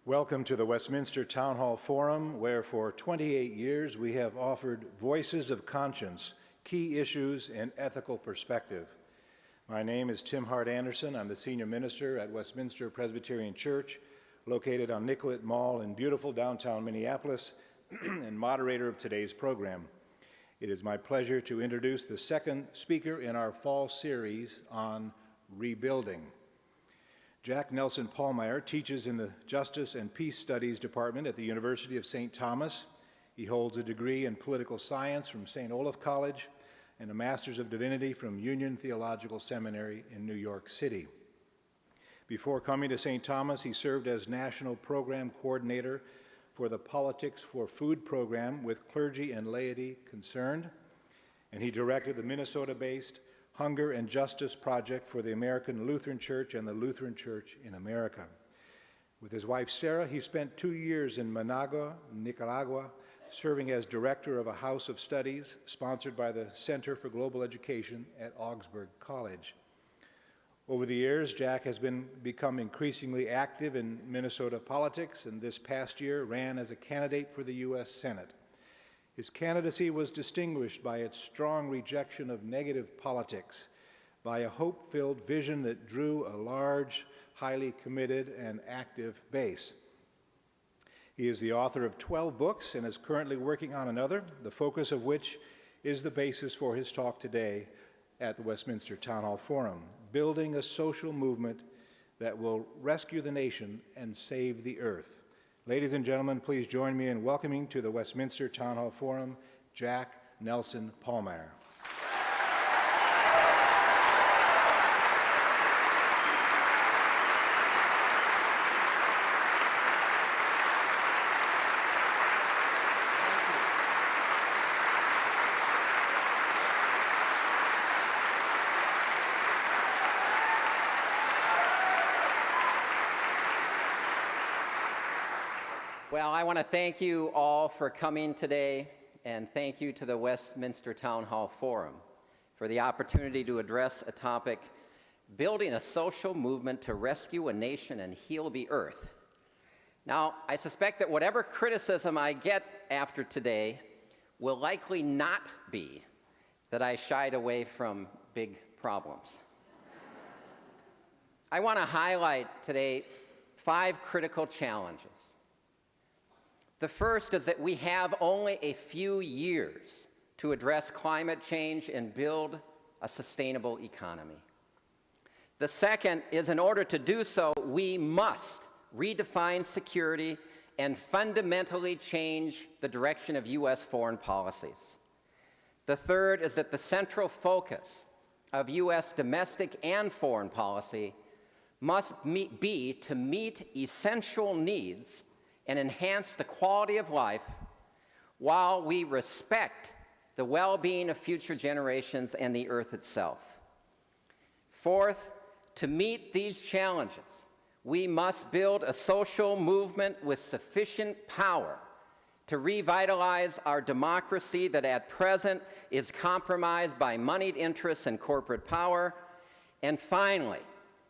Welcome to the Westminster Town Hall Forum, where for 28 years we have offered voices of conscience, key issues, and ethical perspective. My name is Tim Hart Anderson. I'm the senior minister at Westminster Presbyterian Church, located on Nicollet Mall in beautiful downtown Minneapolis, and moderator of today's program. It is my pleasure to introduce the second speaker in our fall series on rebuilding. Jack Nelson Pallmeyer teaches in the Justice and Peace Studies Department at the University of St. Thomas. He holds a degree in political science from St. Olaf College and a Master's of Divinity from Union Theological Seminary in New York City. Before coming to St. Thomas, he served as National Program Coordinator for the Politics for Food program with clergy and laity concerned, and he directed the Minnesota-based Hunger and Justice Project for the American Lutheran Church and the Lutheran Church in America. With his wife Sarah, he spent 2 years in Managua, Nicaragua, serving as director of a house of studies sponsored by the Center for Global Education at Augsburg College. Over the years, Jack has become increasingly active in Minnesota politics, and this past year ran as a candidate for the U.S. Senate. His candidacy was distinguished by its strong rejection of negative politics, by a hope-filled vision that drew a large, highly committed, and active base. He is the author of 12 books and is currently working on another, the focus of which is the basis for his talk today at the Westminster Town Hall Forum, Building a Social Movement that Will Rescue the Nation and Save the Earth. Ladies and gentlemen, please join me in welcoming to the Westminster Town Hall Forum, Jack Nelson Pallmeyer. Well, I want to thank you all for coming today, and thank you to the Westminster Town Hall Forum for the opportunity to address a topic, building a social movement to rescue a nation and heal the earth. Now, I suspect that whatever criticism I get after today will likely not be that I shied away from big problems. I want to highlight today 5 critical challenges. The first is that we have only a few years to address climate change and build a sustainable economy. The second is, in order to do so, we must redefine security and fundamentally change the direction of U.S. foreign policies. The third is that the central focus of U.S. domestic and foreign policy must be to meet essential needs and enhance the quality of life while we respect the well-being of future generations and the earth itself. Fourth, to meet these challenges, we must build a social movement with sufficient power to revitalize our democracy that at present is compromised by moneyed interests and corporate power. And finally,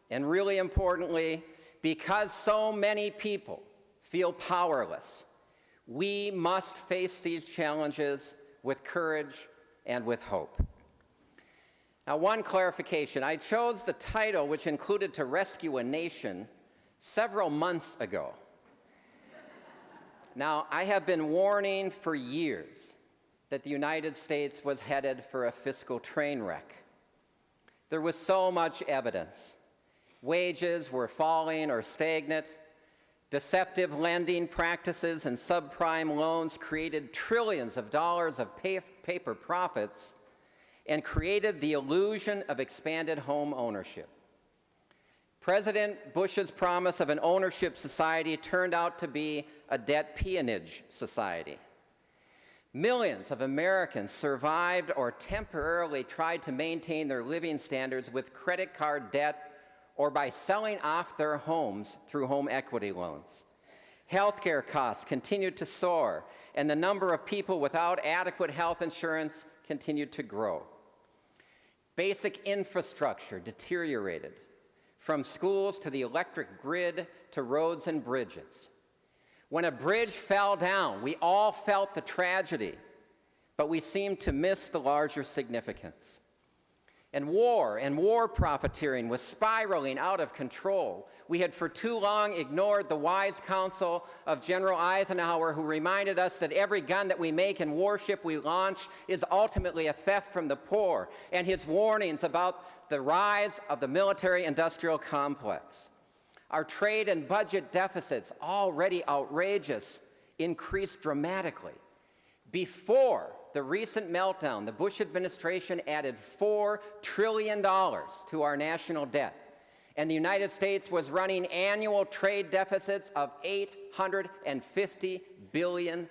and really importantly, because so many people feel powerless, we must face these challenges with courage and with hope. Now, one clarification. I chose the title, which included To Rescue a Nation, several months ago. Now, I have been warning for years that the United States was headed for a fiscal train wreck. There was so much evidence. Wages were falling or stagnant. Deceptive lending practices and subprime loans created trillions of dollars of paper profits and created the illusion of expanded home ownership. President Bush's promise of an ownership society turned out to be a debt peonage society. Millions of Americans survived or temporarily tried to maintain their living standards with credit card debt or by selling off their homes through home equity loans. Healthcare costs continued to soar, and the number of people without adequate health insurance continued to grow. Basic infrastructure deteriorated, from schools to the electric grid to roads and bridges. When a bridge fell down, we all felt the tragedy, but we seemed to miss the larger significance. And war profiteering was spiraling out of control. We had for too long ignored the wise counsel of General Eisenhower, who reminded us that every gun that we make and warship we launch is ultimately a theft from the poor, and his warnings about the rise of the military-industrial complex. Our trade and budget deficits, already outrageous, increased dramatically. Before the recent meltdown, the Bush administration added $4 trillion to our national debt, and the United States was running annual trade deficits of $850 billion.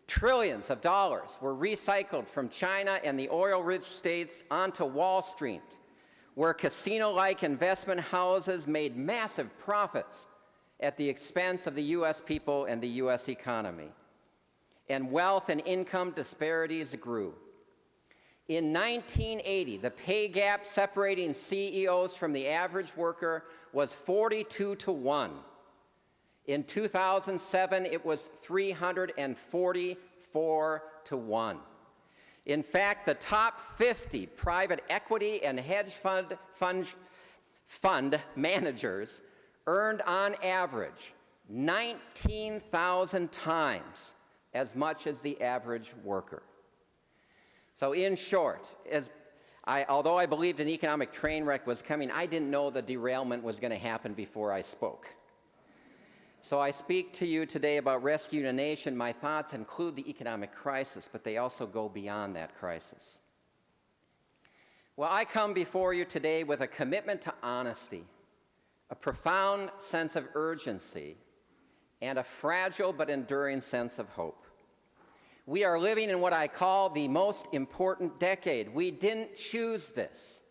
Trillions of dollars were recycled from China and the oil-rich states onto Wall Street, where casino-like investment houses made massive profits at the expense of the U.S. people and the U.S. economy. And wealth and income disparities grew. In 1980, the pay gap separating CEOs from the average worker was 42-1. In 2007, it was 344-1. In fact, the top 50 private equity and hedge fund managers earned on average 19,000 times as much as the average worker. So in short, although I believed an economic train wreck was coming, I didn't know the derailment was going to happen before I spoke. So I speak to you today about rescuing a nation. My thoughts include the economic crisis, but they also go beyond that crisis. Well, I come before you today with a commitment to honesty, a profound sense of urgency, and a fragile but enduring sense of hope. We are living in what I call the most important decade. We didn't choose this,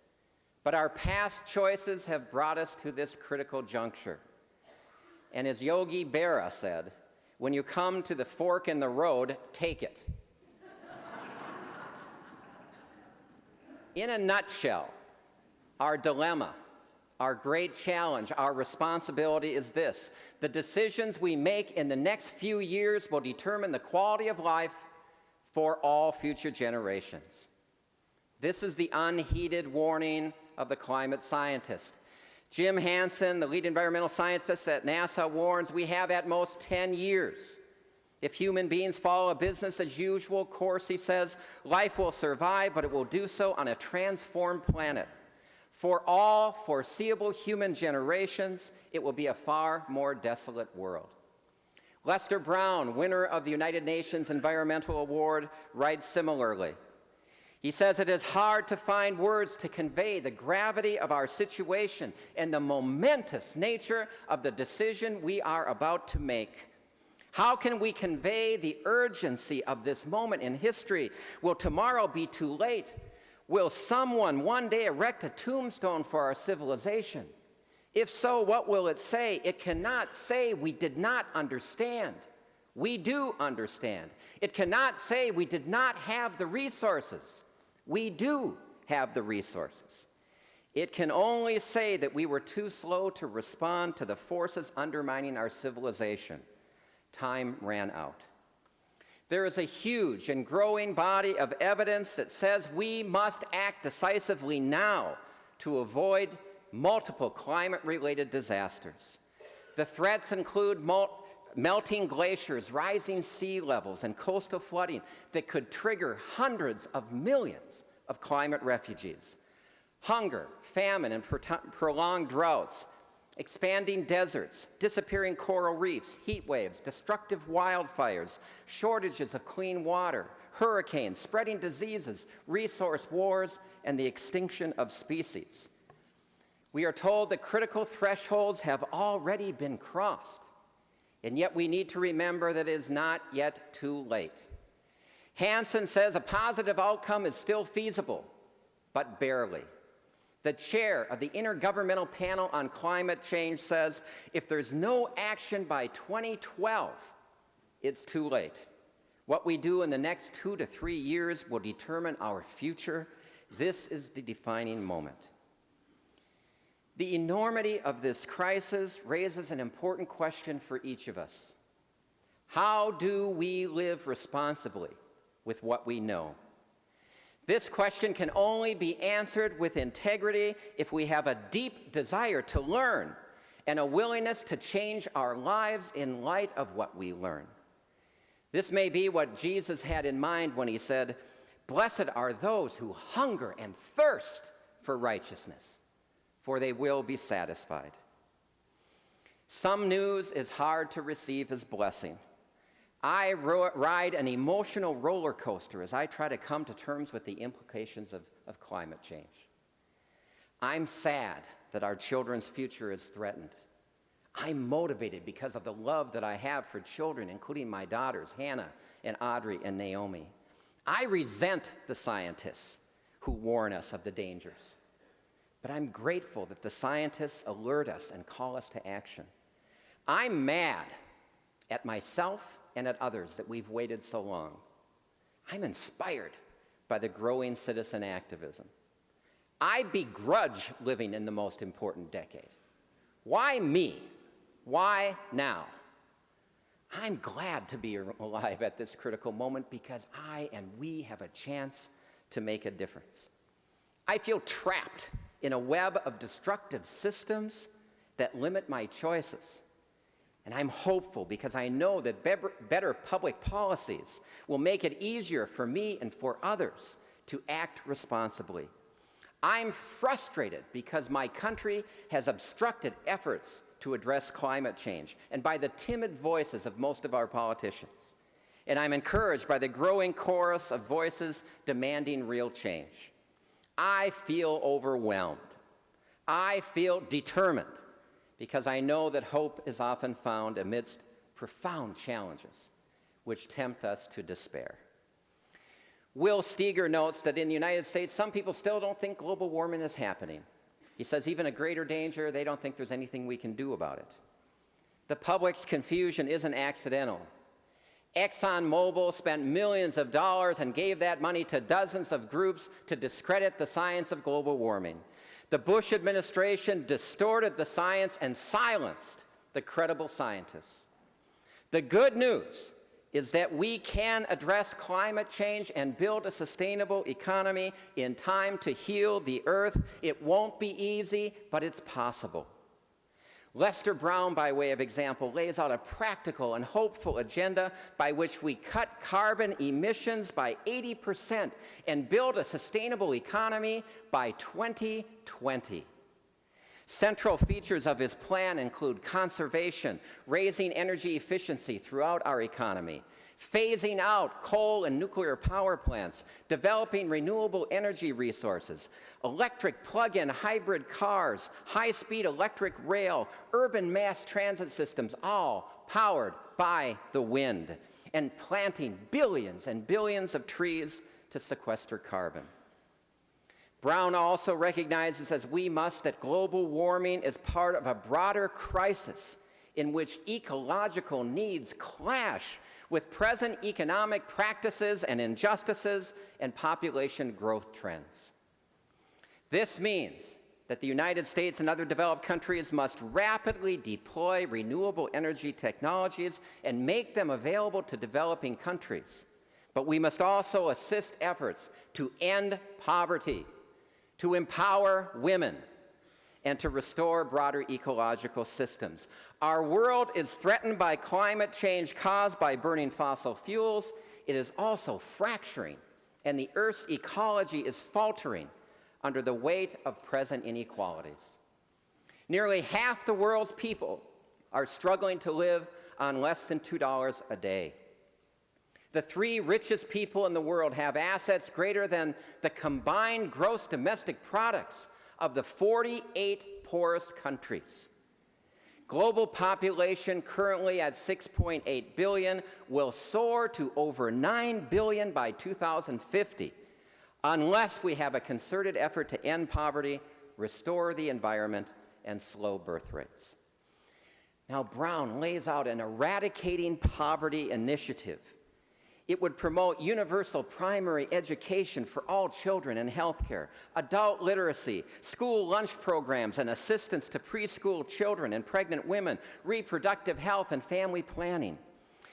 but our past choices have brought us to this critical juncture. And as Yogi Berra said, when you come to the fork in the road, take it. In a nutshell, our dilemma, our great challenge, our responsibility is this: the decisions we make in the next few years will determine the quality of life for all future generations. This is the unheeded warning of the climate scientist. Jim Hansen, the lead environmental scientist at NASA, warns we have at most 10 years. If human beings follow a business as usual course, he says, life will survive, but it will do so on a transformed planet. For all foreseeable human generations, it will be a far more desolate world. Lester Brown, winner of the United Nations Environmental Award, writes similarly. He says it is hard to find words to convey the gravity of our situation and the momentous nature of the decision we are about to make. How can we convey the urgency of this moment in history? Will tomorrow be too late? Will someone one day erect a tombstone for our civilization? If so, what will it say? It cannot say we did not understand. We do understand. It cannot say we did not have the resources. We do have the resources. It can only say that we were too slow to respond to the forces undermining our civilization. Time ran out. There is a huge and growing body of evidence that says we must act decisively now to avoid multiple climate-related disasters. The threats include melting glaciers, rising sea levels, and coastal flooding that could trigger hundreds of millions of climate refugees. Hunger, famine, and prolonged droughts, expanding deserts, disappearing coral reefs, heat waves, destructive wildfires, shortages of clean water, hurricanes, spreading diseases, resource wars, and the extinction of species. We are told that critical thresholds have already been crossed, and yet we need to remember that it is not yet too late. Hansen says a positive outcome is still feasible, but barely. The chair of the Intergovernmental Panel on Climate Change says if there's no action by 2012, it's too late. What we do in the next 2 to 3 years will determine our future. This is the defining moment. The enormity of this crisis raises an important question for each of us. How do we live responsibly with what we know? This question can only be answered with integrity if we have a deep desire to learn and a willingness to change our lives in light of what we learn. This may be what Jesus had in mind when he said, "Blessed are those who hunger and thirst for righteousness, for they will be satisfied." Some news is hard to receive as blessing. I ride an emotional roller coaster as I try to come to terms with the implications of climate change. I'm sad that our children's future is threatened. I'm motivated because of the love that I have for children, including my daughters, Hannah and Audrey and Naomi. I resent the scientists who warn us of the dangers. But I'm grateful that the scientists alert us and call us to action. I'm mad at myself and at others that we've waited so long. I'm inspired by the growing citizen activism. I begrudge living in the most important decade. Why me? Why now? I'm glad to be alive at this critical moment because I and we have a chance to make a difference. I feel trapped in a web of destructive systems that limit my choices. And I'm hopeful because I know that better public policies will make it easier for me and for others to act responsibly. I'm frustrated because my country has obstructed efforts to address climate change and by the timid voices of most of our politicians. And I'm encouraged by the growing chorus of voices demanding real change. I feel overwhelmed. I feel determined because I know that hope is often found amidst profound challenges which tempt us to despair. Will Steger notes that in the United States, some people still don't think global warming is happening. He says even a greater danger, they don't think there's anything we can do about it. The public's confusion isn't accidental. ExxonMobil spent millions of dollars and gave that money to dozens of groups to discredit the science of global warming. The Bush administration distorted the science and silenced the credible scientists. The good news is that we can address climate change and build a sustainable economy in time to heal the earth. It won't be easy, but it's possible. Lester Brown, by way of example, lays out a practical and hopeful agenda by which we cut carbon emissions by 80% and build a sustainable economy by 2020. Central features of his plan include conservation, raising energy efficiency throughout our economy, phasing out coal and nuclear power plants, developing renewable energy resources, electric plug-in hybrid cars, high-speed electric rail, urban mass transit systems, all powered by the wind, and planting billions and billions of trees to sequester carbon. Brown also recognizes, as we must, that global warming is part of a broader crisis in which ecological needs clash with present economic practices and injustices and population growth trends. This means that the United States and other developed countries must rapidly deploy renewable energy technologies and make them available to developing countries. But we must also assist efforts to end poverty, to empower women, and to restore broader ecological systems. Our world is threatened by climate change caused by burning fossil fuels. It is also fracturing, and the Earth's ecology is faltering under the weight of present inequalities. Nearly half the world's people are struggling to live on less than $2 a day. The 3 richest people in the world have assets greater than the combined gross domestic products of the 48 poorest countries. Global population, currently at 6.8 billion, will soar to over 9 billion by 2050 unless we have a concerted effort to end poverty, restore the environment, and slow birth rates. Now, Brown lays out an eradicating poverty initiative. It would promote universal primary education for all children and healthcare, adult literacy, school lunch programs and assistance to preschool children and pregnant women, reproductive health and family planning.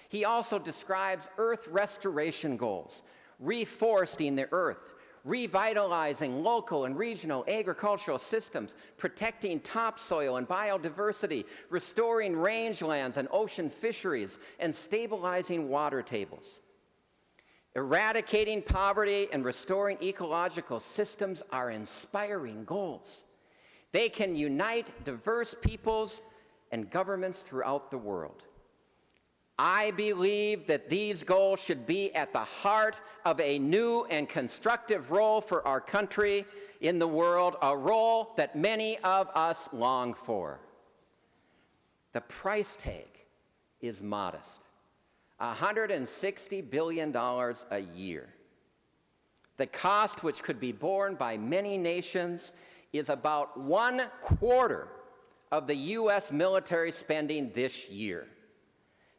He also describes earth restoration goals, reforesting the earth, revitalizing local and regional agricultural systems, protecting topsoil and biodiversity, restoring rangelands and ocean fisheries, and stabilizing water tables. Eradicating poverty and restoring ecological systems are inspiring goals. They can unite diverse peoples and governments throughout the world. I believe that these goals should be at the heart of a new and constructive role for our country in the world, a role that many of us long for. The price tag is modest. $160 billion a year. The cost, which could be borne by many nations, is about 1/4 of the U.S. military spending this year.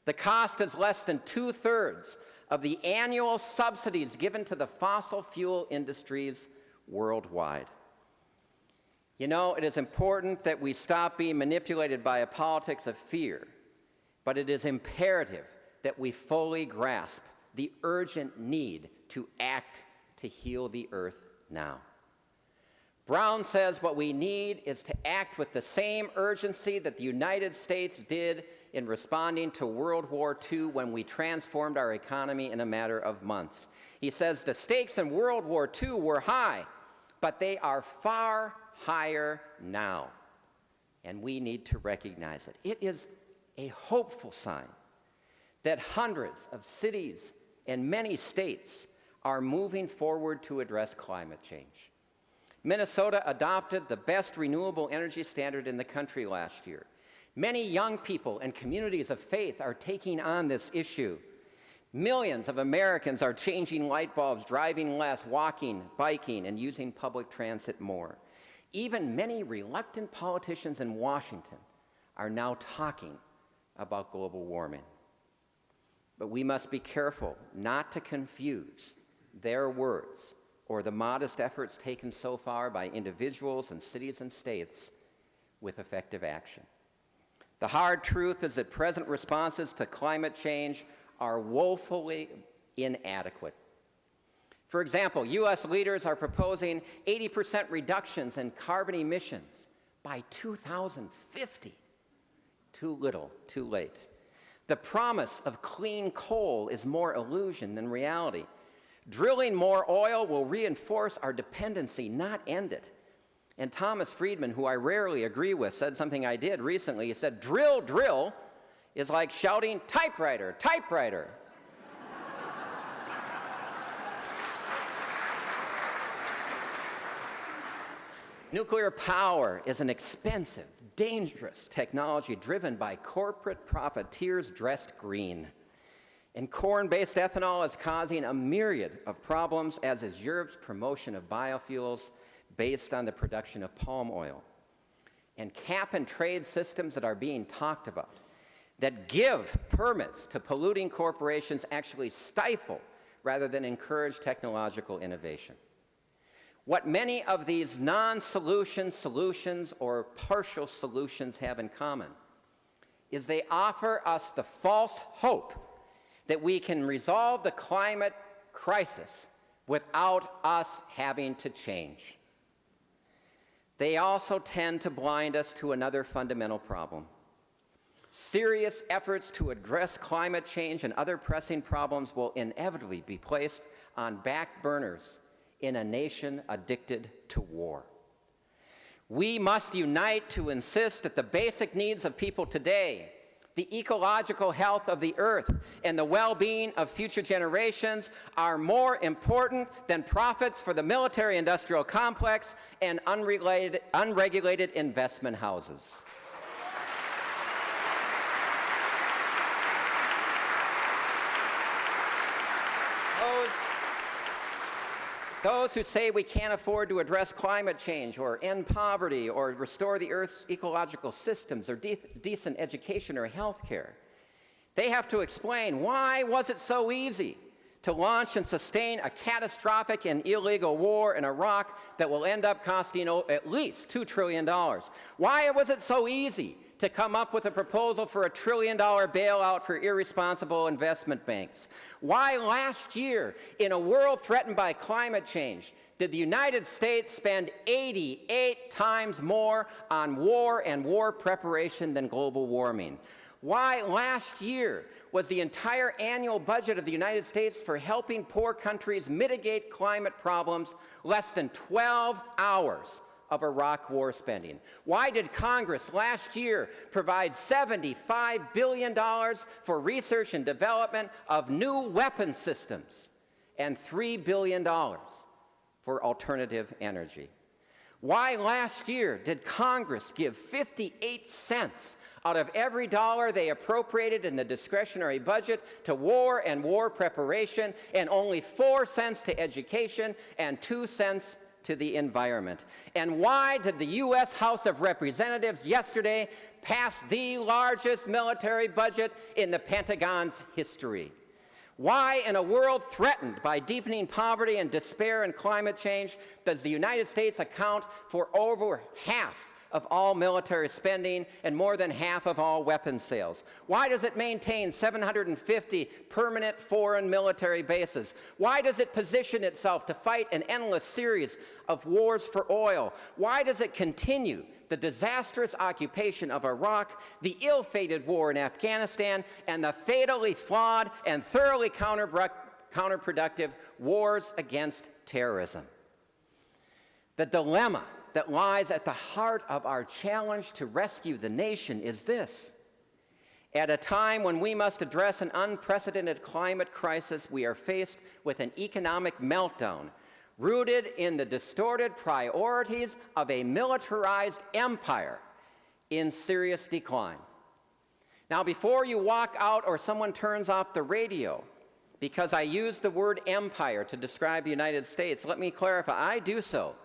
The cost is less than 2/3 of the annual subsidies given to the fossil fuel industries worldwide. You know, it is important that we stop being manipulated by a politics of fear, but it is imperative that we fully grasp the urgent need to act to heal the earth now. Brown says what we need is to act with the same urgency that the United States did in responding to World War II when we transformed our economy in a matter of months. He says the stakes in World War II were high, but they are far higher now, and we need to recognize it. It is a hopeful sign that hundreds of cities and many states are moving forward to address climate change. Minnesota adopted the best renewable energy standard in the country last year. Many young people and communities of faith are taking on this issue. Millions of Americans are changing light bulbs, driving less, walking, biking, and using public transit more. Even many reluctant politicians in Washington are now talking about global warming. But we must be careful not to confuse their words or the modest efforts taken so far by individuals and cities and states with effective action. The hard truth is that present responses to climate change are woefully inadequate. For example, U.S. leaders are proposing 80% reductions in carbon emissions by 2050. Too little, too late. The promise of clean coal is more illusion than reality. Drilling more oil will reinforce our dependency, not end it. And Thomas Friedman, who I rarely agree with, said something I did recently. He said, drill, drill is like shouting, typewriter, typewriter. Nuclear power is an expensive, dangerous technology driven by corporate profiteers dressed green. And corn-based ethanol is causing a myriad of problems, as is Europe's promotion of biofuels based on the production of palm oil. And cap-and-trade systems that are being talked about that give permits to polluting corporations actually stifle rather than encourage technological innovation. What many of these non-solution solutions or partial solutions have in common is they offer us the false hope that we can resolve the climate crisis without us having to change. They also tend to blind us to another fundamental problem. Serious efforts to address climate change and other pressing problems will inevitably be placed on back burners in a nation addicted to war. We must unite to insist that the basic needs of people today, the ecological health of the earth, and the well-being of future generations are more important than profits for the military-industrial complex and unregulated investment houses. Those who say we can't afford to address climate change or end poverty or restore the Earth's ecological systems or decent education or health care, they have to explain, why was it so easy to launch and sustain a catastrophic and illegal war in Iraq that will end up costing at least $2 trillion? Why was it so easy to come up with a proposal for a $1 trillion bailout for irresponsible investment banks? Why last year, in a world threatened by climate change, did the United States spend 88 times more on war and war preparation than global warming? Why last year was the entire annual budget of the United States for helping poor countries mitigate climate problems less than 12 hours of Iraq war spending? Why did Congress last year provide $75 billion for research and development of new weapon systems and $3 billion for alternative energy? Why last year did Congress give 58 cents out of every dollar they appropriated in the discretionary budget to war and war preparation, and only 4 cents to education and 2 cents to the environment? And why did the U.S. House of Representatives yesterday pass the largest military budget in the Pentagon's history? Why, in a world threatened by deepening poverty and despair and climate change, does the United States account for over half of all military spending and more than half of all weapons sales? Why does it maintain 750 permanent foreign military bases? Why does it position itself to fight an endless series of wars for oil? Why does it continue the disastrous occupation of Iraq, the ill-fated war in Afghanistan, and the fatally flawed and thoroughly counterproductive wars against terrorism? The dilemma that lies at the heart of our challenge to rescue the nation is this: at a time when we must address an unprecedented climate crisis, we are faced with an economic meltdown rooted in the distorted priorities of a militarized empire in serious decline. Now, before you walk out or someone turns off the radio because I used the word empire to describe the United States, let me clarify. I do so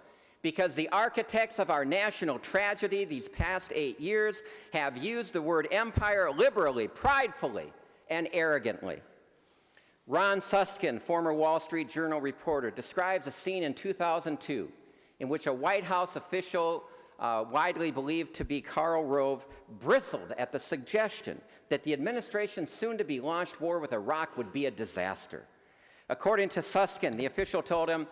because the architects of our national tragedy these past 8 years have used the word empire liberally, pridefully, and arrogantly. Ron Suskind, former Wall Street Journal reporter, describes a scene in 2002 in which a White House official, widely believed to be Karl Rove, bristled at the suggestion that the administration's soon-to-be launched war with Iraq would be a disaster. According to Suskind, the official told him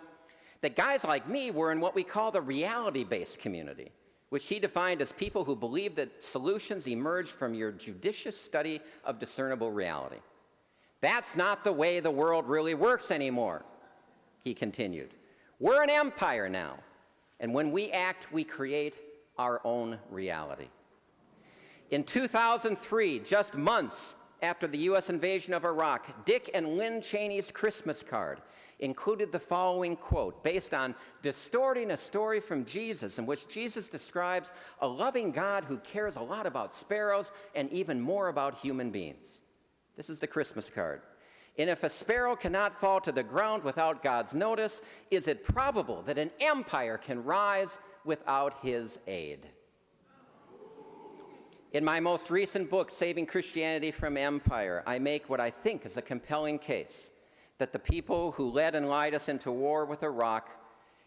that guys like me were in what we call the reality-based community, which he defined as people who believe that solutions emerge from your judicious study of discernible reality. That's not the way the world really works anymore, he continued. We're an empire now, and when we act, we create our own reality. In 2003, just months after the U.S. invasion of Iraq, Dick and Lynn Cheney's Christmas card included the following quote, based on distorting a story from Jesus, in which Jesus describes a loving God who cares a lot about sparrows and even more about human beings. This is the Christmas card. And if a sparrow cannot fall to the ground without God's notice, is it probable that an empire can rise without his aid? In my most recent book, Saving Christianity from Empire, I make what I think is a compelling case that the people who led and lied us into war with Iraq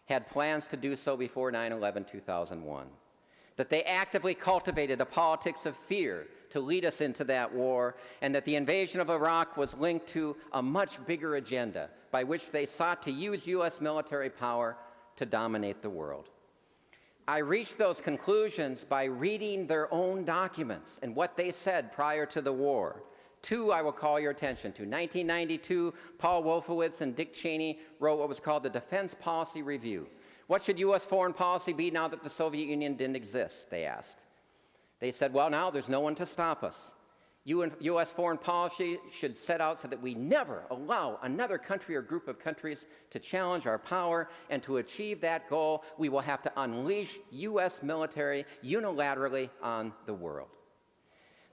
had plans to do so before 9/11/2001, that they actively cultivated a politics of fear to lead us into that war, and that the invasion of Iraq was linked to a much bigger agenda by which they sought to use U.S. military power to dominate the world. I reached those conclusions by reading their own documents and what they said prior to the war. Two I will call your attention to. 1992, Paul Wolfowitz and Dick Cheney wrote what was called the Defense Policy Review. What should U.S. foreign policy be now that the Soviet Union didn't exist, they asked. They said, well, now there's no one to stop us. U.S. foreign policy should set out so that we never allow another country or group of countries to challenge our power, and to achieve that goal, we will have to unleash U.S. military unilaterally on the world.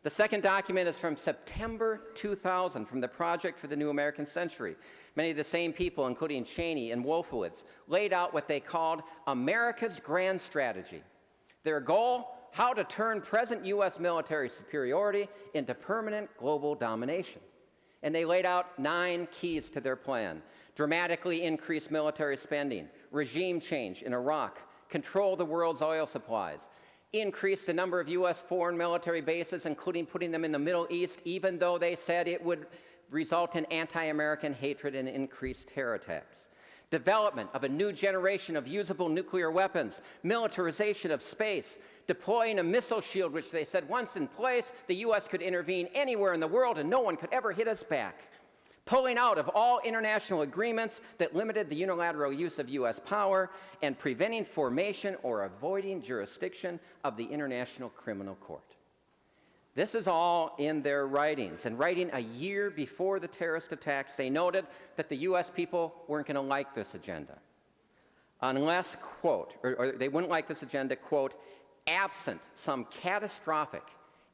The second document is from September 2000, from the Project for the New American Century. Many of the same people, including Cheney and Wolfowitz, laid out what they called America's grand strategy. Their goal: how to turn present U.S. military superiority into permanent global domination. And they laid out 9 keys to their plan: dramatically increase military spending, regime change in Iraq, control the world's oil supplies, increase the number of U.S. foreign military bases, including putting them in the Middle East, even though they said it would result in anti-American hatred and increased terror attacks. Development of a new generation of usable nuclear weapons, militarization of space, deploying a missile shield, which they said once in place, the U.S. could intervene anywhere in the world and no one could ever hit us back. Pulling out of all international agreements that limited the unilateral use of U.S. power, and preventing formation or avoiding jurisdiction of the International Criminal Court. This is all in their writings. And writing a year before the terrorist attacks, they noted that the U.S. people weren't going to like this agenda. Unless, quote, or they wouldn't like this agenda, quote, absent some catastrophic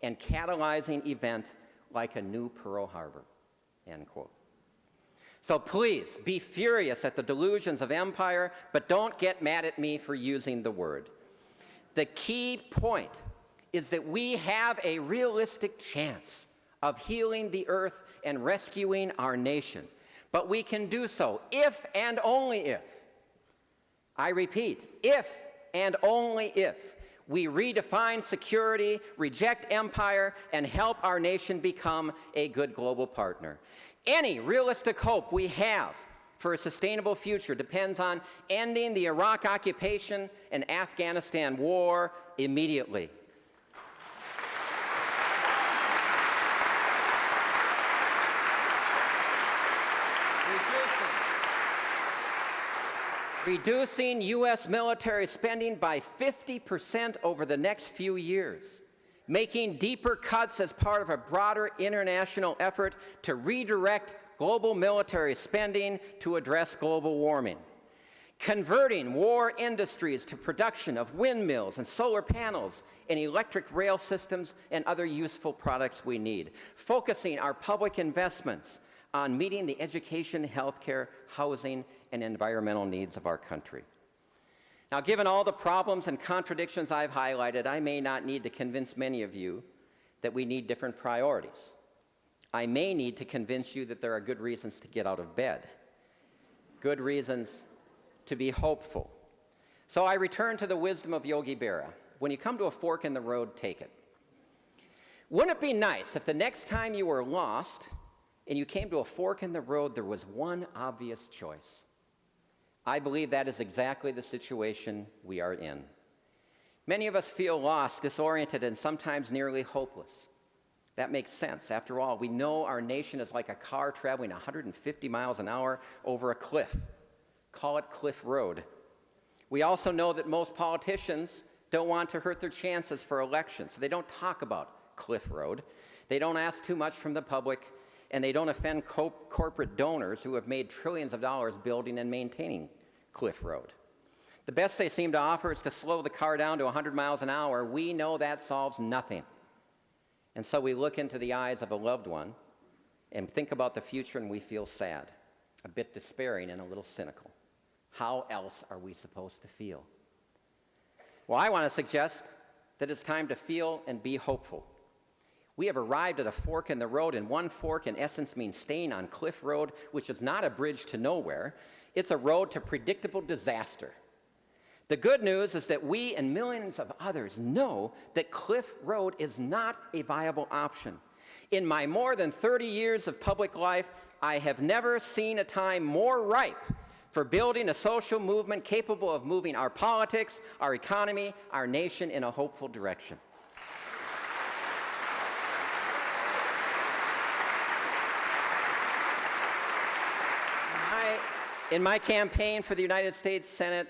and catalyzing event like a new Pearl Harbor, end quote. So please, be furious at the delusions of empire, but don't get mad at me for using the word. The key point is that we have a realistic chance of healing the earth and rescuing our nation. But we can do so if and only if, I repeat, if and only if, we redefine security, reject empire, and help our nation become a good global partner. Any realistic hope we have for a sustainable future depends on ending the Iraq occupation and Afghanistan war immediately. Reducing U.S. military spending by 50% over the next few years. Making deeper cuts as part of a broader international effort to redirect global military spending to address global warming. Converting war industries to production of windmills and solar panels and electric rail systems and other useful products we need. Focusing our public investments on meeting the education, healthcare, housing, and environmental needs of our country. Now, given all the problems and contradictions I've highlighted, I may not need to convince many of you that we need different priorities. I may need to convince you that there are good reasons to get out of bed, good reasons to be hopeful. So I return to the wisdom of Yogi Berra. When you come to a fork in the road, take it. Wouldn't it be nice if the next time you were lost and you came to a fork in the road, there was one obvious choice? I believe that is exactly the situation we are in. Many of us feel lost, disoriented, and sometimes nearly hopeless. That makes sense. After all, we know our nation is like a car traveling 150 miles an hour over a cliff. Call it Cliff Road. We also know that most politicians don't want to hurt their chances for elections, so they don't talk about Cliff Road. They don't ask too much from the public, and they don't offend corporate donors who have made trillions of dollars building and maintaining Cliff Road. The best they seem to offer is to slow the car down to 100 miles an hour. We know that solves nothing. And so we look into the eyes of a loved one and think about the future, and we feel sad, a bit despairing, and a little cynical. How else are we supposed to feel? Well, I want to suggest that it's time to feel and be hopeful. We have arrived at a fork in the road, and one fork in essence means staying on Cliff Road, which is not a bridge to nowhere. It's a road to predictable disaster. The good news is that we and millions of others know that Cliff Road is not a viable option. In my more than 30 years of public life, I have never seen a time more ripe for building a social movement capable of moving our politics, our economy, our nation in a hopeful direction. In my campaign for the United States Senate,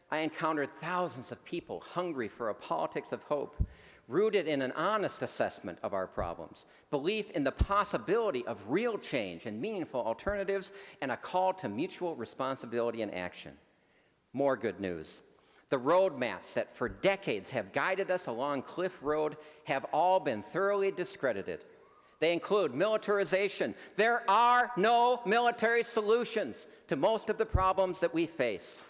I encountered thousands of people hungry for a politics of hope, rooted in an honest assessment of our problems, belief in the possibility of real change and meaningful alternatives, and a call to mutual responsibility and action. More good news. The roadmaps that for decades have guided us along Cliff Road have all been thoroughly discredited. They include militarization. There are no military solutions to most of the problems that we face.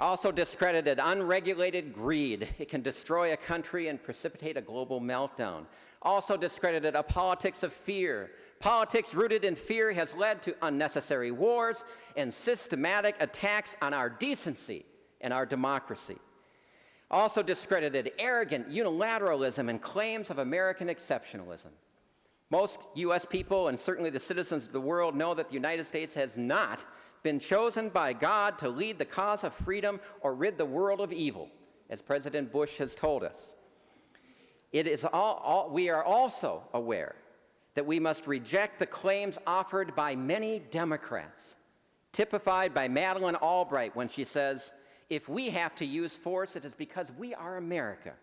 Also discredited unregulated greed. It can destroy a country and precipitate a global meltdown. Also discredited a politics of fear. Politics rooted in fear has led to unnecessary wars and systematic attacks on our decency and our democracy. Also discredited arrogant unilateralism and claims of American exceptionalism. Most U.S. people, and certainly the citizens of the world, know that the United States has not been chosen by God to lead the cause of freedom or rid the world of evil, as President Bush has told us. We are also aware that we must reject the claims offered by many Democrats, typified by Madeleine Albright when she says, "If we have to use force, it is because we are America.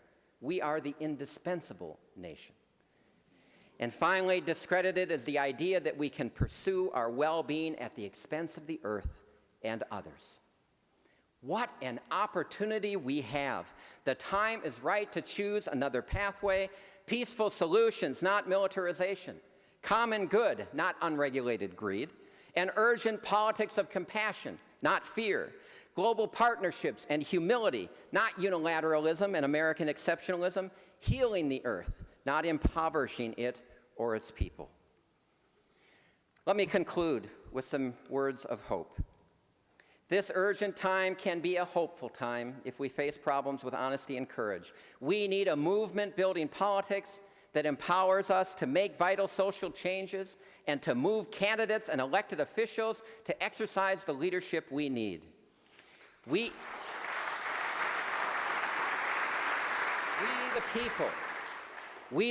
We are the indispensable nation." And finally, discredited is the idea that we can pursue our well-being at the expense of the earth and others. What an opportunity we have. The time is right to choose another pathway, peaceful solutions, not militarization, common good, not unregulated greed, and urgent politics of compassion, not fear, global partnerships and humility, not unilateralism and American exceptionalism, healing the earth, not impoverishing it or its people. Let me conclude with some words of hope. This urgent time can be a hopeful time if we face problems with honesty and courage. We need a movement building politics that empowers us to make vital social changes and to move candidates and elected officials to exercise the leadership we need. We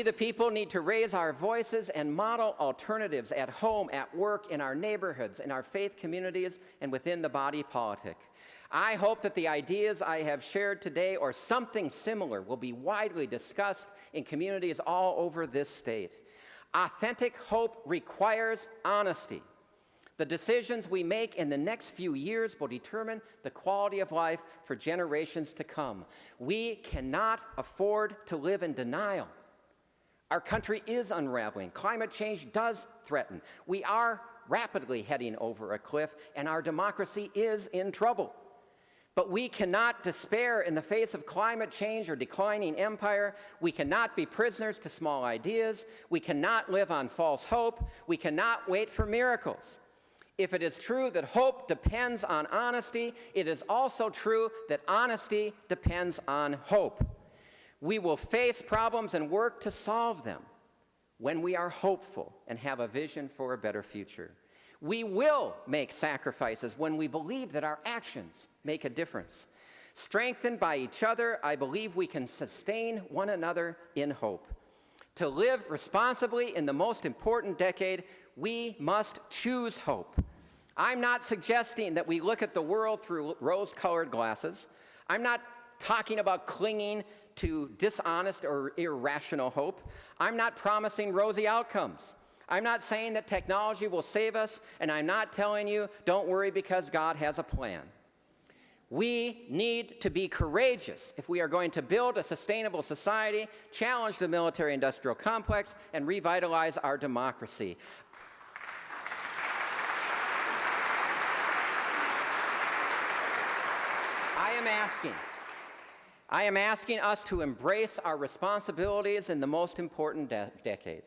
the people need to raise our voices and model alternatives at home, at work, in our neighborhoods, in our faith communities, and within the body politic. I hope that the ideas I have shared today or something similar will be widely discussed in communities all over this state. Authentic hope requires honesty. The decisions we make in the next few years will determine the quality of life for generations to come. We cannot afford to live in denial. Our country is unraveling. Climate change does threaten. We are rapidly heading over a cliff, and our democracy is in trouble. But we cannot despair in the face of climate change or declining empire. We cannot be prisoners to small ideas. We cannot live on false hope. We cannot wait for miracles. If it is true that hope depends on honesty, it is also true that honesty depends on hope. We will face problems and work to solve them when we are hopeful and have a vision for a better future. We will make sacrifices when we believe that our actions make a difference. Strengthened by each other, I believe we can sustain one another in hope. To live responsibly in the most important decade, we must choose hope. I'm not suggesting that we look at the world through rose-colored glasses. I'm not talking about clinging to dishonest or irrational hope. I'm not promising rosy outcomes. I'm not saying that technology will save us, and I'm not telling you, don't worry because God has a plan. We need to be courageous if we are going to build a sustainable society, challenge the military-industrial complex, and revitalize our democracy. I am asking us to embrace our responsibilities in the most important decade.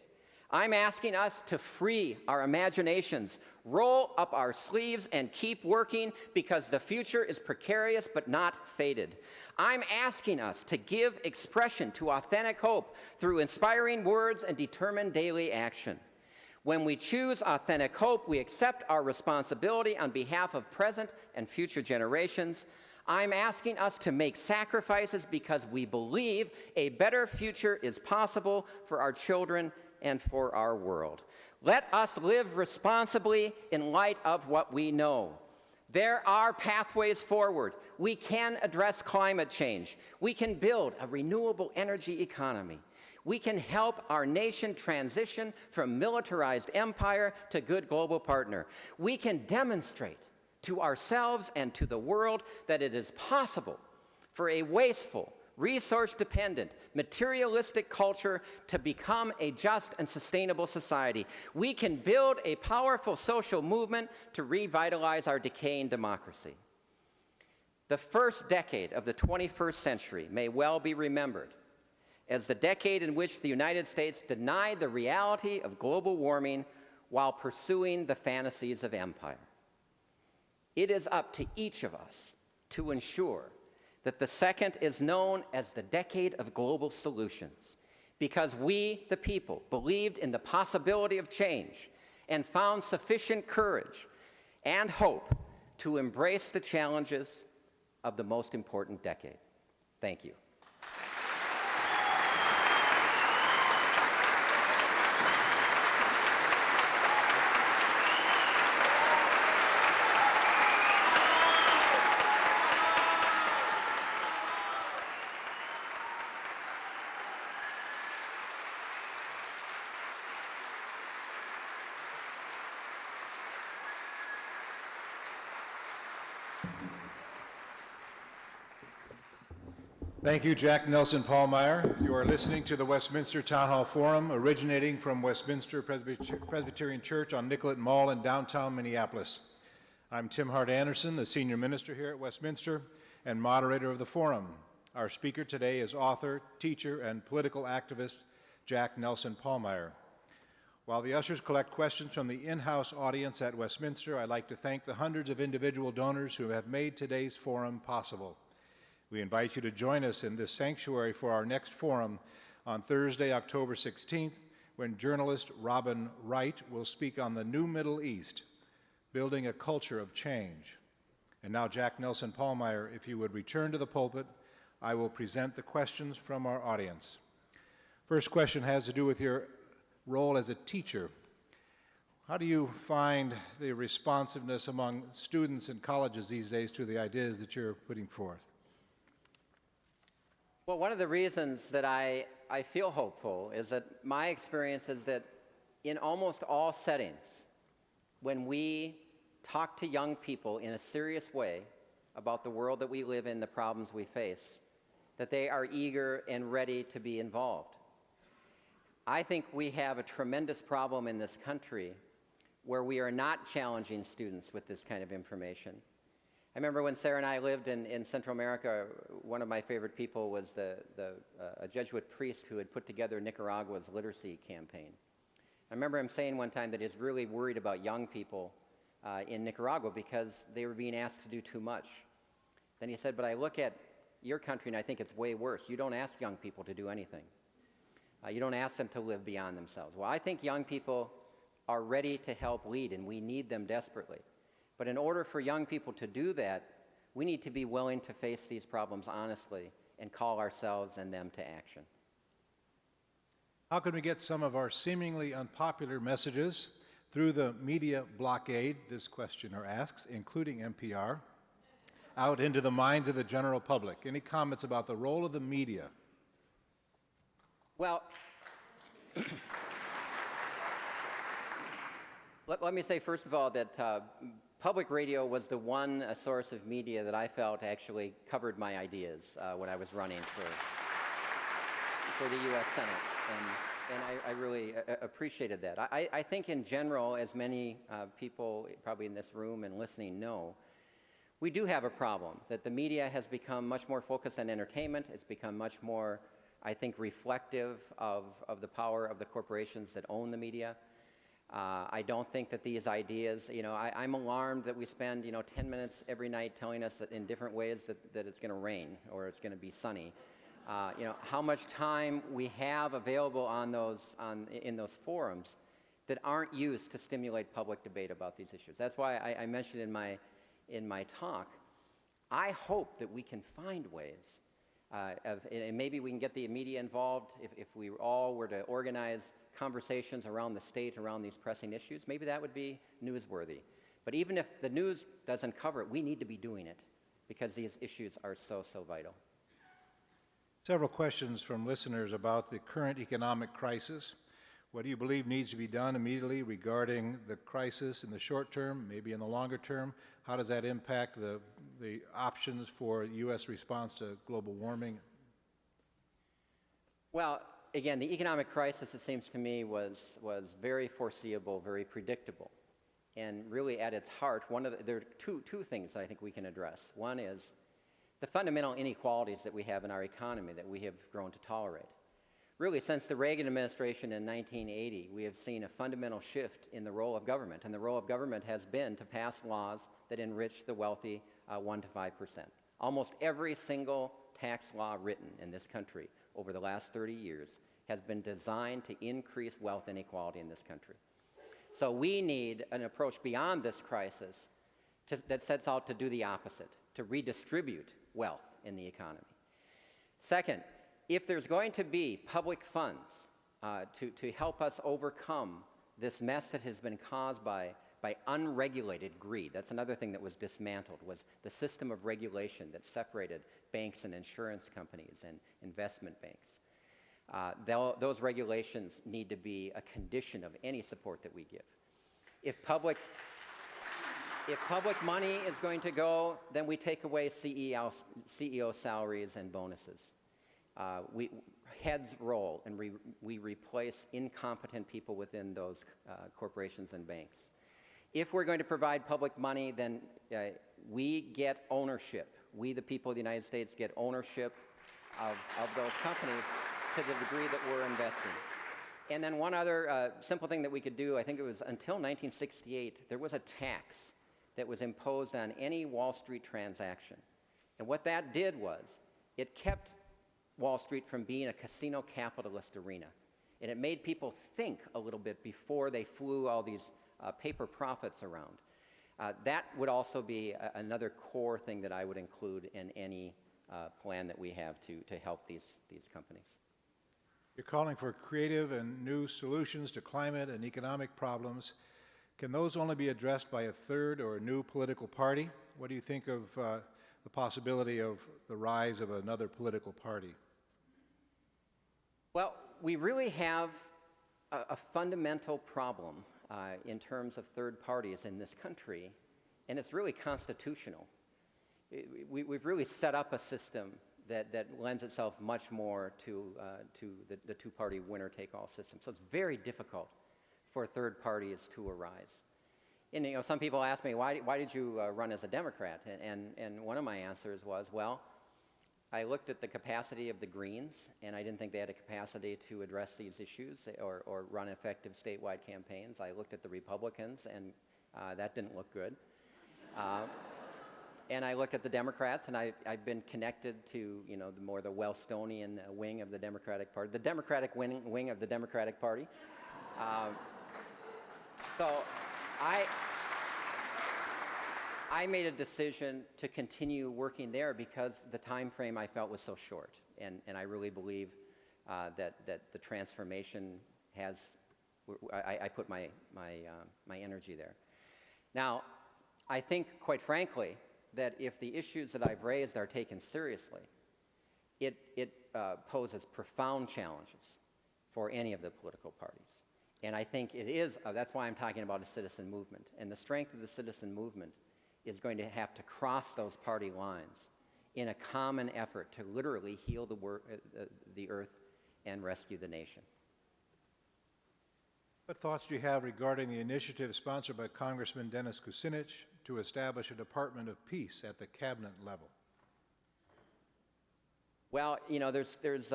I'm asking us to free our imaginations, roll up our sleeves, and keep working because the future is precarious but not fated. I'm asking us to give expression to authentic hope through inspiring words and determined daily action. When we choose authentic hope, we accept our responsibility on behalf of present and future generations. I'm asking us to make sacrifices because we believe a better future is possible for our children and for our world. Let us live responsibly in light of what we know. There are pathways forward. We can address climate change. We can build a renewable energy economy. We can help our nation transition from militarized empire to good global partner. We can demonstrate to ourselves and to the world that it is possible for a wasteful, resource-dependent, materialistic culture to become a just and sustainable society. We can build a powerful social movement to revitalize our decaying democracy. The first decade of the 21st century may well be remembered as the decade in which the United States denied the reality of global warming while pursuing the fantasies of empire. It is up to each of us to ensure that the second is known as the decade of global solutions, because we, the people, believed in the possibility of change and found sufficient courage and hope to embrace the challenges of the most important decade. Thank you. Thank you, Jack Nelson Pallmeyer. You are listening to the Westminster Town Hall Forum, originating from Westminster Presbyterian Church on Nicollet Mall in downtown Minneapolis. I'm Tim Hart Anderson, the senior minister here at Westminster and moderator of the forum. Our speaker today is author, teacher, and political activist Jack Nelson Pallmeyer. While the ushers collect questions from the in-house audience at Westminster, I'd like to thank the hundreds of individual donors who have made today's forum possible. We invite you to join us in this sanctuary for our next forum on Thursday, October 16th, when journalist Robin Wright will speak on the New Middle East, building a culture of change. And now, Jack Nelson Pallmeyer, if you would return to the pulpit, I will present the questions from our audience. First question has to do with your role as a teacher. How do you find the responsiveness among students in colleges these days to the ideas that you're putting forth? Well, one of the reasons that I feel hopeful is that my experience is that in almost all settings, when we talk to young people in a serious way about the world that we live in, the problems we face, that they are eager and ready to be involved. I think we have a tremendous problem in this country where we are not challenging students with this kind of information. I remember when Sarah and I lived in Central America, one of my favorite people was a Jesuit priest who had put together Nicaragua's literacy campaign. I remember him saying one time that he's really worried about young people in Nicaragua because they were being asked to do too much. Then he said, but I look at your country and I think it's way worse. You don't ask young people to do anything. You don't ask them to live beyond themselves. Well, I think young people are ready to help lead, and we need them desperately. But in order for young people to do that, we need to be willing to face these problems honestly and call ourselves and them to action. How can we get some of our seemingly unpopular messages through the media blockade, this questioner asks, including NPR, out into the minds of the general public? Any comments about the role of the media? Well, let me say first of all that public radio was the one source of media that I felt actually covered my ideas when I was running for the U.S. Senate, and I really appreciated that. I think in general, as many people probably in this room and listening know, we do have a problem, that the media has become much more focused on entertainment. It's become much more, I think, reflective of the power of the corporations that own the media. I don't think that these ideas, I'm alarmed that we spend, 10 minutes every night telling us that in different ways that it's going to rain or it's going to be sunny. How much time we have available in those forums that aren't used to stimulate public debate about these issues. That's why I mentioned in my talk, I hope that we can find ways and maybe we can get the media involved if we all were to organize conversations around the state around these pressing issues. Maybe that would be newsworthy. But even if the news doesn't cover it, we need to be doing it because these issues are so vital. Several questions from listeners about the current economic crisis. What do you believe needs to be done immediately regarding the crisis in the short term, maybe in the longer term? How does that impact the options for U.S. response to global warming? Well, again, the economic crisis, it seems to me, was very foreseeable, very predictable. And really at its heart, there are two things that I think we can address. One is the fundamental inequalities that we have in our economy that we have grown to tolerate. Really, since the Reagan administration in 1980, we have seen a fundamental shift in the role of government, and the role of government has been to pass laws that enrich the wealthy 1 to 5%. Almost every single tax law written in this country over the last 30 years has been designed to increase wealth inequality in this country. So we need an approach beyond this crisis that sets out to do the opposite, to redistribute wealth in the economy. Second, if there's going to be public funds to help us overcome this mess that has been caused by unregulated greed, that's another thing that was dismantled, was the system of regulation that separated banks and insurance companies and investment banks. Those regulations need to be a condition of any support that we give. If public money is going to go, then we take away CEO salaries and bonuses. Heads roll, and we replace incompetent people within those corporations and banks. If we're going to provide public money, then we get ownership. We, the people of the United States, get ownership of those companies to the degree that we're investing. And then one other simple thing that we could do, I think it was until 1968, there was a tax that was imposed on any Wall Street transaction. And what that did was it kept Wall Street from being a casino capitalist arena. And it made people think a little bit before they flew all these paper profits around. That would also be another core thing that I would include in any plan that we have to help these companies. You're calling for creative and new solutions to climate and economic problems. Can those only be addressed by a third or a new political party? What do you think of the possibility of the rise of another political party? Well, we really have a fundamental problem in terms of third parties in this country, and it's really constitutional. We've really set up a system that lends itself much more to the two-party winner-take-all system. So it's very difficult for third parties to arise. And some people ask me, why did you run as a Democrat? And one of my answers was, well, I looked at the capacity of the Greens, and I didn't think they had a capacity to address these issues or run effective statewide campaigns. I looked at the Republicans, and that didn't look good. And I looked at the Democrats, and I've been connected to the Wellstonian wing of the Democratic Party, the Democratic wing of the Democratic Party. So I made a decision to continue working there because the time frame I felt was so short, and I really believe that the transformation has. I put my energy there. Now, I think, quite frankly, that if the issues that I've raised are taken seriously, it poses profound challenges for any of the political parties. And I think it is, that's why I'm talking about a citizen movement. And the strength of the citizen movement is going to have to cross those party lines in a common effort to literally heal the earth and rescue the nation. What thoughts do you have regarding the initiative sponsored by Congressman Dennis Kucinich to establish a Department of Peace at the cabinet level? Well, there's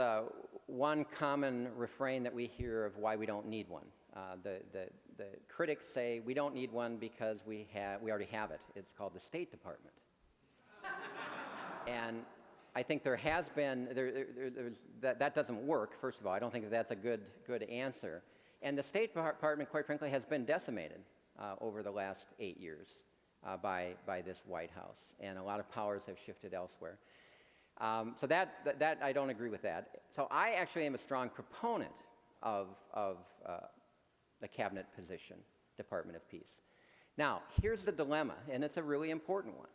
one common refrain that we hear of why we don't need one. The critics say we don't need one because we already have it. It's called the State Department. And I think there has been, that doesn't work, first of all. I don't think that's a good answer. And the State Department, quite frankly, has been decimated over the last 8 years by this White House. And a lot of powers have shifted elsewhere. So that I don't agree with that. So I actually am a strong proponent of the cabinet position, Department of Peace. Now, here's the dilemma, and it's a really important one.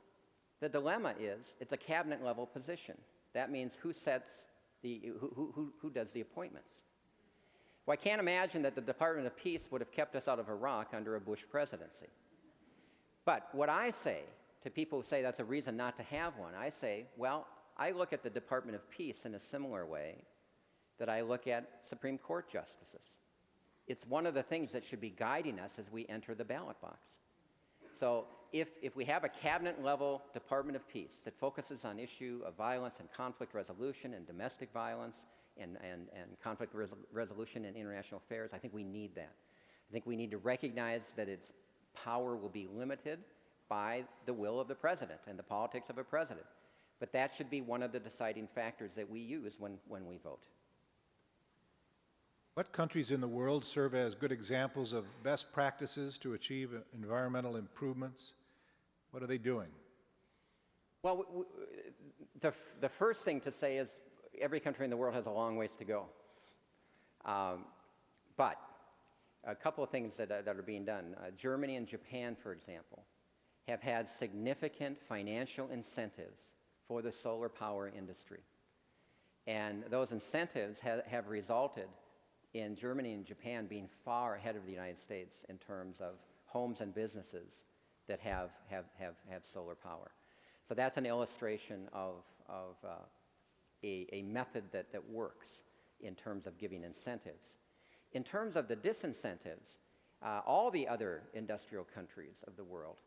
The dilemma is it's a cabinet level position. That means who sets who does the appointments. Well, I can't imagine that the Department of Peace would have kept us out of Iraq under a Bush presidency. But what I say to people who say that's a reason not to have one, I say, well, I look at the Department of Peace in a similar way that I look at Supreme Court justices. It's one of the things that should be guiding us as we enter the ballot box. So if we have a cabinet-level Department of Peace that focuses on issue of violence and conflict resolution and domestic violence and conflict resolution and international affairs, I think we need that. I think we need to recognize that its power will be limited by the will of the president and the politics of a president. But that should be one of the deciding factors that we use when we vote. What countries in the world serve as good examples of best practices to achieve environmental improvements? What are they doing? Well, the first thing to say is every country in the world has a long ways to go. But a couple of things that are being done. Germany and Japan, for example, have had significant financial incentives for the solar power industry. And those incentives have resulted in Germany and Japan being far ahead of the United States in terms of homes and businesses that have solar power. So that's an illustration of a method that works in terms of giving incentives. In terms of the disincentives, all the other industrial countries of the world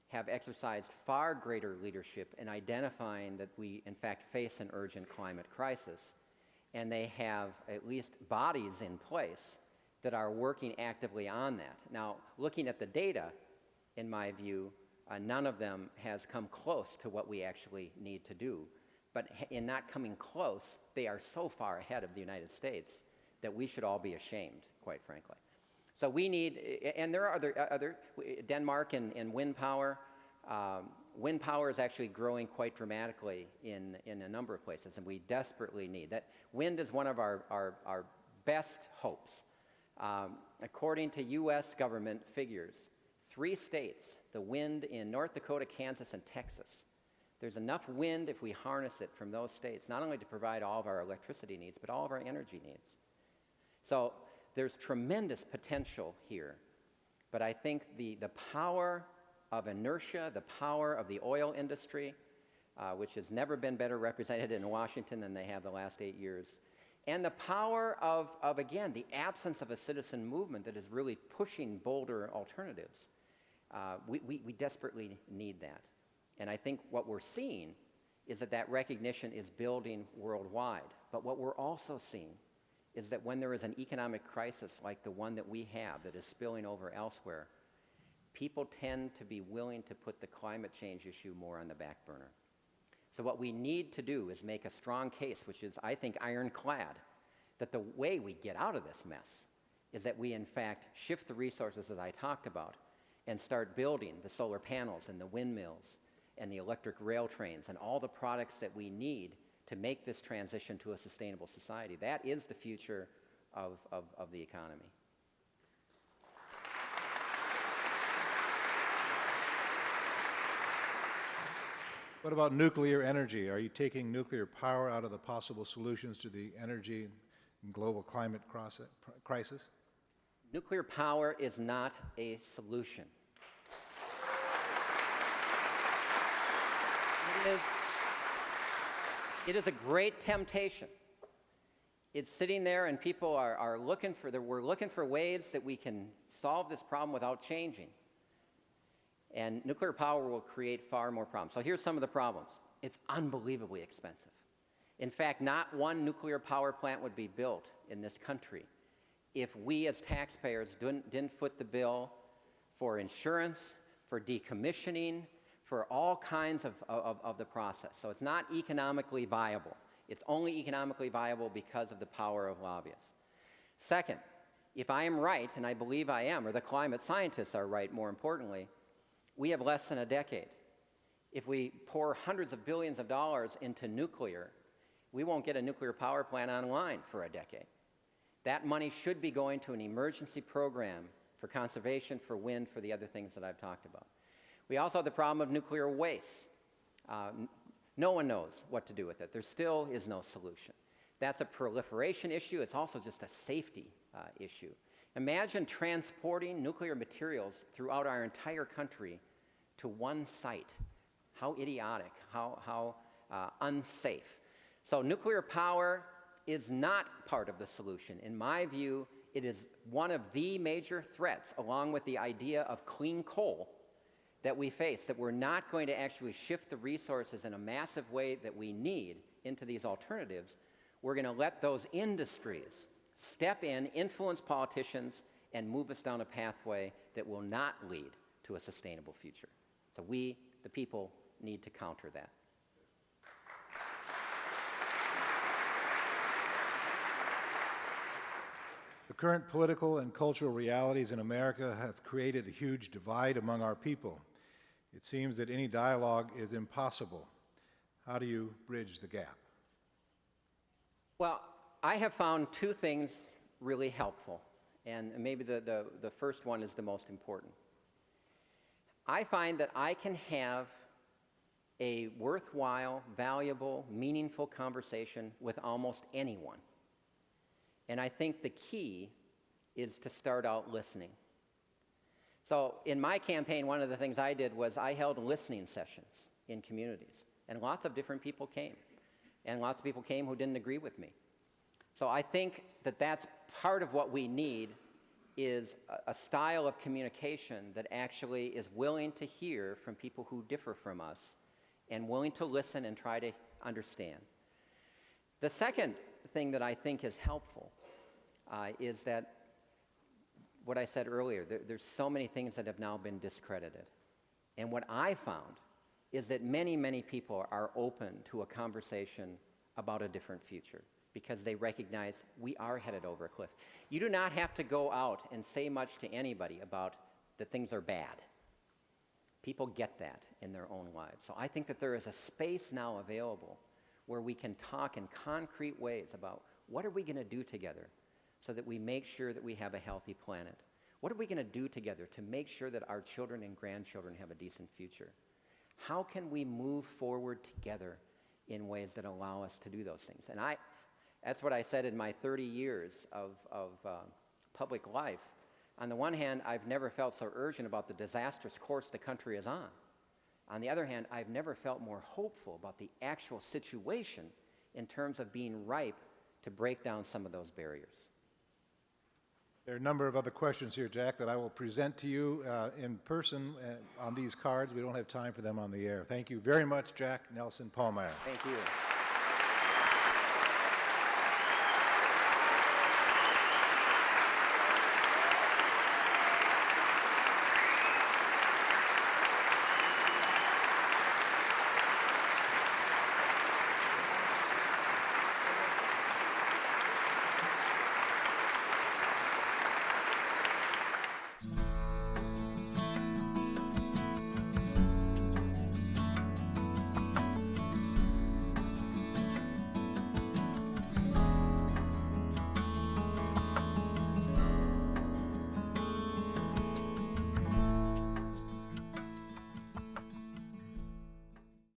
have exercised far greater leadership in identifying that we, in fact, face an urgent climate crisis. And they have at least bodies in place that are working actively on that. Now, looking at the data, in my view, none of them has come close to what we actually need to do. But in not coming close, they are so far ahead of the United States that we should all be ashamed, quite frankly. So we need, and there are other Denmark and wind power. Wind power is actually growing quite dramatically in a number of places, and we desperately need that. Wind is one of our best hopes. According to U.S. government figures, 3 states, the wind in North Dakota, Kansas, and Texas, there's enough wind if we harness it from those states, not only to provide all of our electricity needs, but all of our energy needs. So there's tremendous potential here, but I think the power of inertia, the power of the oil industry, which has never been better represented in Washington than they have the last 8 years, and the power of again, the absence of a citizen movement that is really pushing bolder alternatives. We desperately need that. And I think what we're seeing is that recognition is building worldwide. But what we're also seeing is that when there is an economic crisis like the one that we have that is spilling over elsewhere, people tend to be willing to put the climate change issue more on the back burner. So what we need to do is make a strong case, which is, I think, ironclad, that the way we get out of this mess is that we, in fact, shift the resources that I talked about and start building the solar panels and the windmills and the electric rail trains and all the products that we need to make this transition to a sustainable society. That is the future of the economy. What about nuclear energy? Are you taking nuclear power out of the possible solutions to the energy and global climate crisis? Nuclear power is not a solution. It is a great temptation. It's sitting there and people are looking for, we're looking for ways that we can solve this problem without changing. And nuclear power will create far more problems. So here's some of the problems. It's unbelievably expensive. In fact, not one nuclear power plant would be built in this country if we as taxpayers didn't foot the bill for insurance, for decommissioning, for all kinds of the process. So it's not economically viable. It's only economically viable because of the power of lobbyists. Second, if I am right, and I believe I am, or the climate scientists are right, more importantly, we have less than a decade. If we pour hundreds of billions of dollars into nuclear, we won't get a nuclear power plant online for a decade. That money should be going to an emergency program for conservation, for wind, for the other things that I've talked about. We also have the problem of nuclear waste. No one knows what to do with it. There still is no solution. That's a proliferation issue. It's also just a safety issue. Imagine transporting nuclear materials throughout our entire country to one site. How idiotic, how unsafe. So nuclear power is not part of the solution. In my view, it is one of the major threats, along with the idea of clean coal, that we face, that we're not going to actually shift the resources in a massive way that we need into these alternatives, we're going to let those industries step in, influence politicians, and move us down a pathway that will not lead to a sustainable future. So we, the people, need to counter that. The current political and cultural realities in America have created a huge divide among our people. It seems that any dialogue is impossible. How do you bridge the gap? Well, I have found two things really helpful, and maybe the first one is the most important. I find that I can have a worthwhile, valuable, meaningful conversation with almost anyone. And I think the key is to start out listening. So in my campaign, one of the things I did was I held listening sessions in communities. And lots of different people came. And lots of people came who didn't agree with me. So I think that that's part of what we need is a style of communication that actually is willing to hear from people who differ from us and willing to listen and try to understand. The second thing that I think is helpful is that what I said earlier, there's so many things that have now been discredited. And what I found is that many, many people are open to a conversation about a different future because they recognize we are headed over a cliff. You do not have to go out and say much to anybody about that things are bad. People get that in their own lives. So I think that there is a space now available where we can talk in concrete ways about what are we going to do together so that we make sure that we have a healthy planet. What are we going to do together to make sure that our children and grandchildren have a decent future? How can we move forward together in ways that allow us to do those things? And that's what I said in my 30 years of public life. On the one hand, I've never felt so urgent about the disastrous course the country is on. On the other hand, I've never felt more hopeful about the actual situation in terms of being ripe to break down some of those barriers. There are a number of other questions here, Jack, that I will present to you in person on these cards. We don't have time for them on the air. Thank you very much, Jack Nelson Pallmeyer. Thank you.